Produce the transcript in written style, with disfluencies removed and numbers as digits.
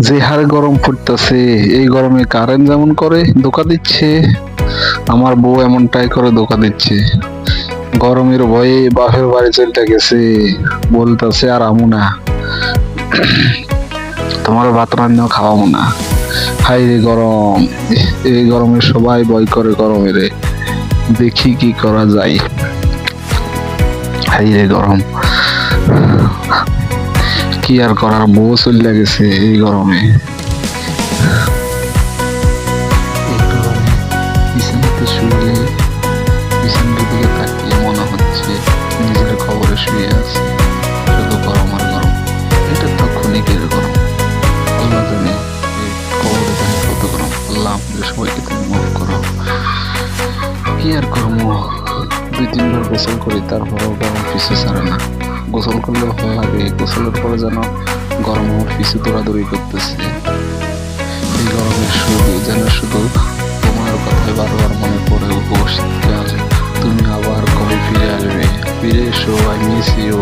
যে হারে গরম পড়তেছে, এই গরমে কারেন্ট যেমন করে ধোকা দিচ্ছে, আমার বউ এমনটাই করে ধোকা দিচ্ছে। গরমের ভয়ে বাপের বাড়ি চলতে গেছে, বলতেছে আর আমু না, তোমার ভাত রান্নাও খাওয়াবো না। হাই রে গরম, এই গরমে সবাই ভয় করে গরমের, দেখি কি করা যায়। হাই রে গরম, কি আর করার, বউ চলে গেছে এই গরমে। এই গরমে বিছানাতে শুলে বিছানার দিকে তাকিয়ে মনে হচ্ছে নিজের খবরে শুয়ে আছে, শুধু গরম আর গরম। এটা তো ক্ষণিকের গরম, আল্লাহ জানে এই খবরে জানে কত গরম। আল্লাহ আমাদের সবাইকে তুমি মাফ করো। কি আর করবো, 2-3 বার গোসল করি তারপরেও গরম পিছু ছাড়ে না। গোসল করলে ভালো লাগে, গোসলের পরে যেন গরম আমার পিছু দৌড়াদৌড়ি করতেছে। এই গরমের শুধু তোমার কথাই বারবার মনে পড়ে। শীতকাল, তুমি আবার কবে ফিরে আসবে? ফিরে এসো, আই মিস ইউ।